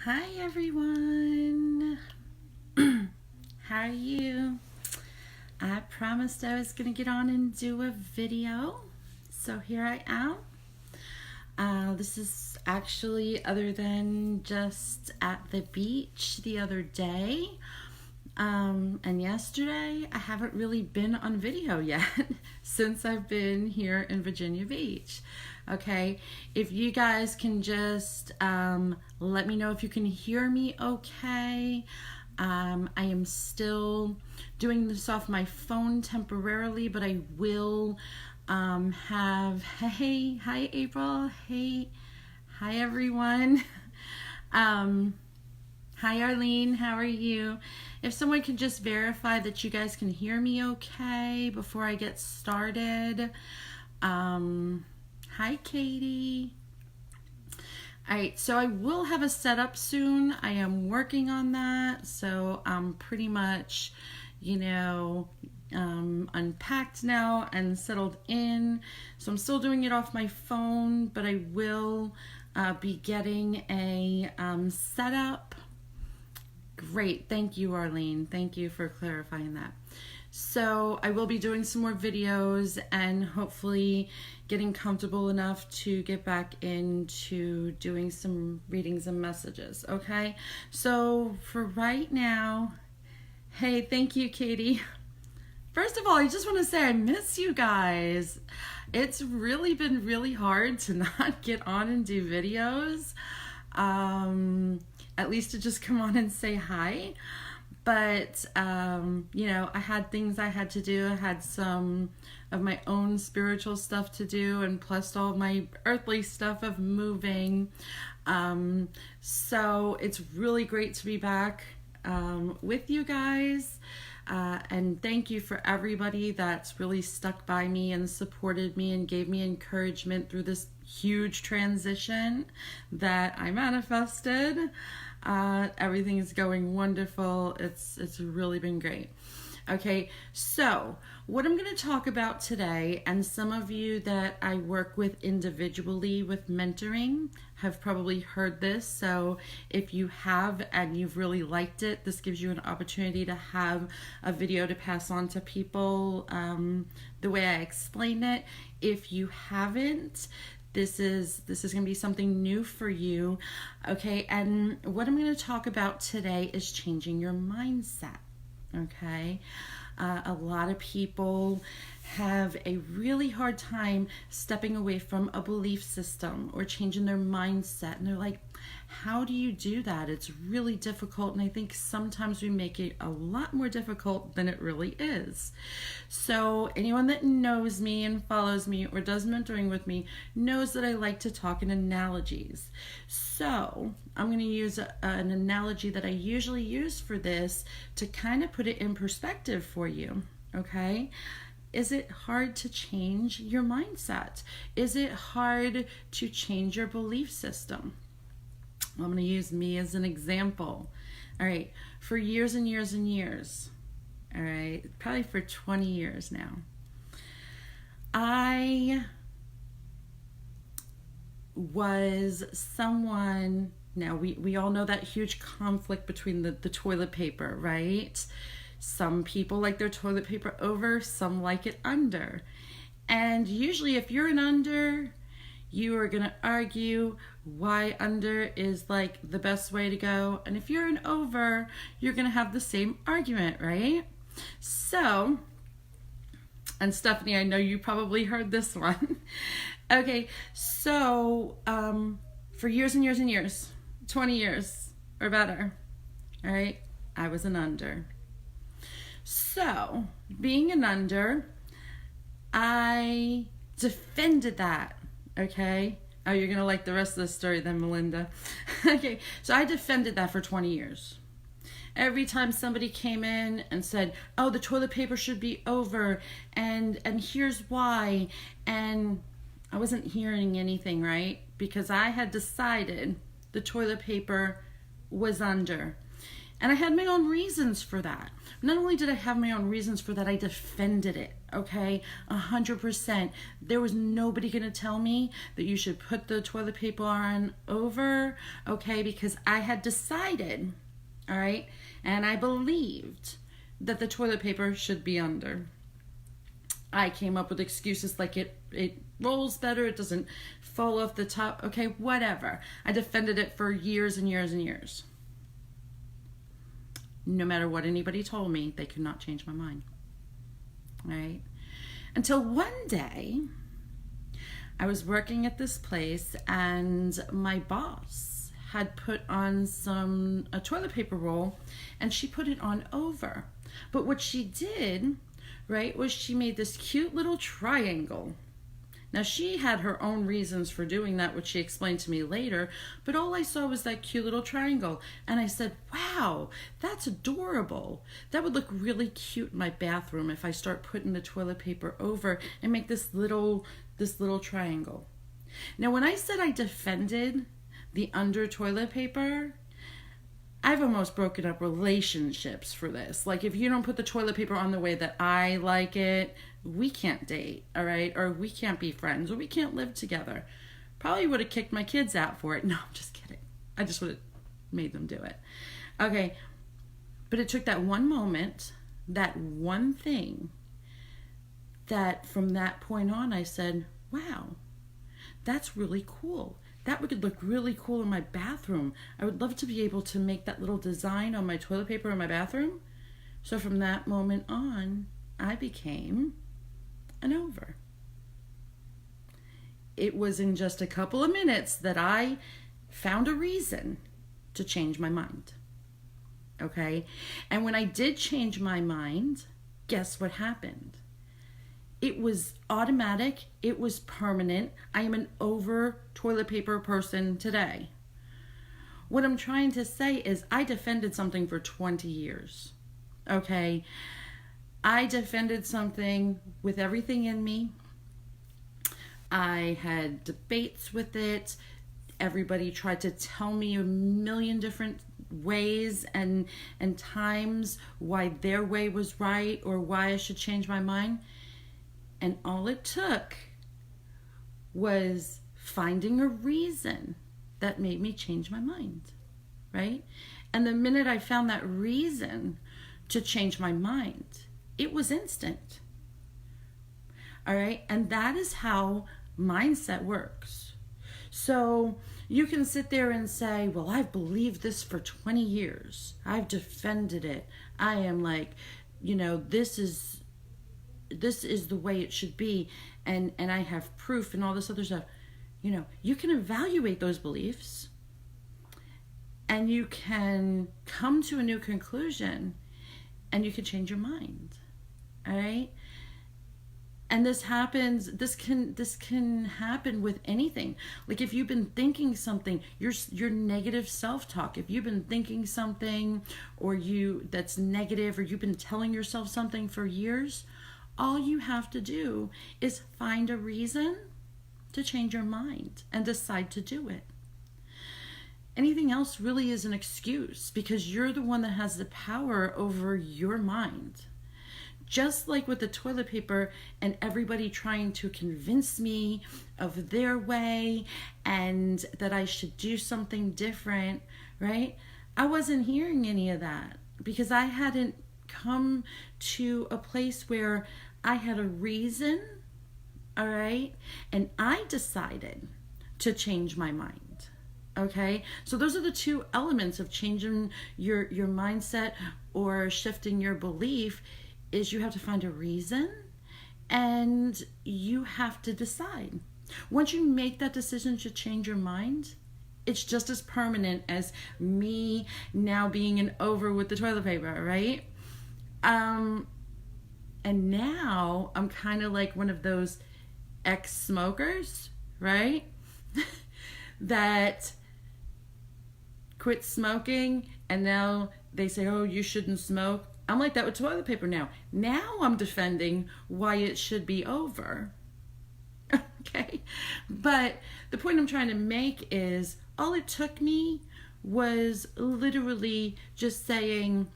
Hi everyone. How are you? I promised I was going to get on and do a video, so here I am. This is actually other than just at the beach the other day and yesterday. I haven't really been on video yet since I've been here in Virginia Beach. Okay, if you guys can just let me know if you can hear me okay. I am still doing this off my phone temporarily, but I will hi April, hi everyone. Hi Arlene, how are you? If someone could just verify that you guys can hear me okay before I get started. Hi Katie. Alright, so I will have a setup soon. I am working on that, so I'm pretty much, unpacked now and settled in. So I'm still doing it off my phone, but I will be getting a setup. Great, thank you Arlene. Thank you for clarifying that. So I will be doing some more videos and hopefully getting comfortable enough to get back into doing some readings and messages, okay? So for right now, hey, thank you, Katie. First of all, I just want to say I miss you guys. It's really been really hard to not get on and do videos. At least to just come on and say hi. But, I had things I had to do. I had some of my own spiritual stuff to do, and plus all my earthly stuff of moving. So it's really great to be back with you guys. And thank you for everybody that's really stuck by me and supported me and gave me encouragement through this huge transition that I manifested. Everything is going wonderful. It's really been great. Okay, so what I'm going to talk about today, and some of you that I work with individually with mentoring have probably heard this, so if you have and you've really liked it, this gives you an opportunity to have a video to pass on to people the way I explained it. If you haven't, this is going to be something new for you, okay? And what I'm going to talk about today is changing your mindset, okay? A lot of people have a really hard time stepping away from a belief system or changing their mindset, and they're like, how do you do that? It's really difficult, and I think sometimes we make it a lot more difficult than it really is. So anyone that knows me and follows me or does mentoring with me knows that I like to talk in analogies. So I'm going to use an analogy that I usually use for this to kind of put it in perspective for you, okay? Is it hard to change your mindset? Is it hard to change your belief system? I'm going to use me as an example. All right, for years and years and years, all right, probably for 20 years now, I was someone, now we all know that huge conflict between the toilet paper, right? Some people like their toilet paper over, some like it under. And usually if you're an under, you are going to argue why under is like the best way to go. And if you're an over, you're going to have the same argument, right? So, and Stephanie, I know you probably heard this one. Okay, so for years and years and years, 20 years or better, all right, I was an under. So, being an under, I defended that, okay? Oh, you're going to like the rest of the story then, Melinda. Okay, so I defended that for 20 years. Every time somebody came in and said, oh, the toilet paper should be over, and here's why, and I wasn't hearing anything, right? Because I had decided the toilet paper was under. And I had my own reasons for that. Not only did I have my own reasons for that, I defended it, okay? 100%. There was nobody going to tell me that you should put the toilet paper on over, okay? Because I had decided, all right, and I believed that the toilet paper should be under. I came up with excuses like it rolls better, it doesn't fall off the top, okay, whatever. I defended it for years and years and years. No matter what anybody told me, they could not change my mind. All right? Until one day, I was working at this place and my boss had put on a toilet paper roll and she put it on over. But what she did, right, was she made this cute little triangle. Now, she had her own reasons for doing that, which she explained to me later, but all I saw was that cute little triangle. And I said, wow, that's adorable. That would look really cute in my bathroom if I start putting the toilet paper over and make this little triangle. Now, when I said I defended the under toilet paper, I've almost broken up relationships for this. Like, if you don't put the toilet paper on the way that I like it, we can't date, all right? Or we can't be friends, or we can't live together. Probably would have kicked my kids out for it. No, I'm just kidding. I just would have made them do it. Okay, but it took that one moment, that one thing, that from that point on I said, wow, that's really cool. That would look really cool in my bathroom. I would love to be able to make that little design on my toilet paper in my bathroom. So from that moment on, I became an over. It was in just a couple of minutes that I found a reason to change my mind. Okay? And when I did change my mind, guess what happened? It was automatic. It was permanent. I am an over toilet paper person today. What I'm trying to say is I defended something for 20 years. Okay? I defended something with everything in me. I had debates with it. Everybody tried to tell me a million different ways and times why their way was right or why I should change my mind. And all it took was finding a reason that made me change my mind, right? And the minute I found that reason to change my mind, it was instant. All right? And that is how mindset works. So you can sit there and say, well, I've believed this for 20 years. I've defended it. I am like, this is the way it should be, and I have proof and all this other stuff. You can evaluate those beliefs and you can come to a new conclusion and you can change your mind. All right? And this can happen with anything. Like if you've been thinking something, your negative self-talk, if you've been thinking something that's negative, or you've been telling yourself something for years, all you have to do is find a reason to change your mind and decide to do it. Anything else really is an excuse, because you're the one that has the power over your mind. Just like with the toilet paper and everybody trying to convince me of their way and that I should do something different, right? I wasn't hearing any of that because I hadn't come to a place where I had a reason, all right? And I decided to change my mind, okay? So those are the two elements of changing your mindset or shifting your belief. Is you have to find a reason and you have to decide. Once you make that decision to change your mind, it's just as permanent as me now being an over with the toilet paper, right? And now I'm kind of like one of those ex-smokers, right? that quit smoking and now they say, oh, you shouldn't smoke. I'm like that with toilet paper now. Now I'm defending why it should be over. Okay? But the point I'm trying to make is all it took me was literally just saying,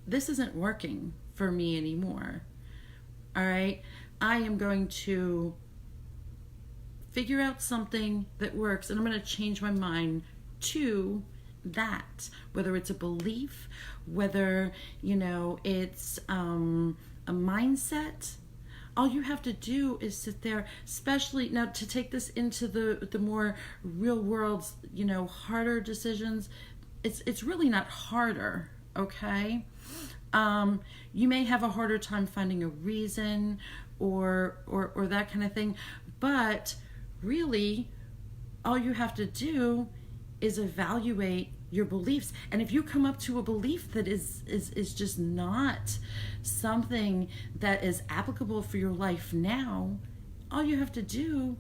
this isn't working for me anymore. All right, I am going to figure out something that works, and I'm going to change my mind to that, whether it's a belief, whether, you know, it's a mindset. All you have to do is sit there, especially now to take this into the more real world, you know, harder decisions. It's really not harder, okay? You may have a harder time finding a reason or that kind of thing, but really all you have to do is evaluate your beliefs. And if you come up to a belief that is just not something that is applicable for your life now, all you have to do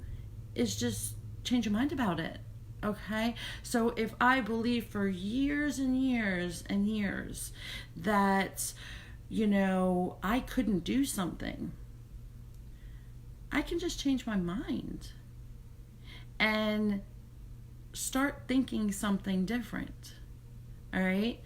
is just change your mind about it. Okay? So if I believe for years and years and years that, you know, I couldn't do something, I can just change my mind and start thinking something different. All right,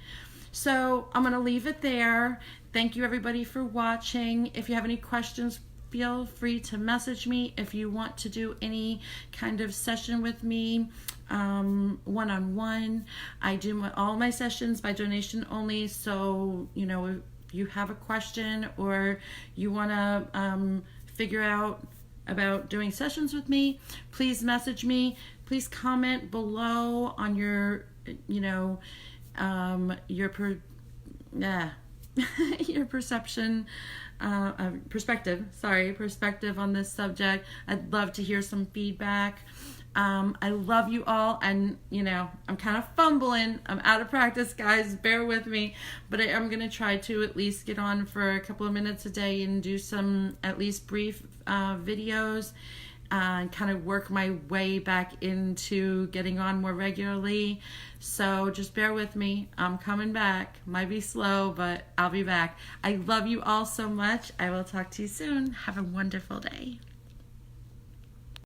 so I'm gonna leave it there. Thank you everybody for watching. If you have any questions, feel free to message me. If you want to do any kind of session with me, one-on-one, I do all my sessions by donation only. So, you know, if you have a question or you want to figure out about doing sessions with me, please message me. Please comment below on your, you know, your perception, perspective on this subject. I'd love to hear some feedback. I love you all, and you know, I'm kind of fumbling. I'm out of practice, guys. Bear with me, but I'm gonna try to at least get on for a couple of minutes a day and do some at least brief videos. And kind of work my way back into getting on more regularly. So just bear with me. I'm coming back. Might be slow, but I'll be back. I love you all so much. I will talk to you soon. Have a wonderful day.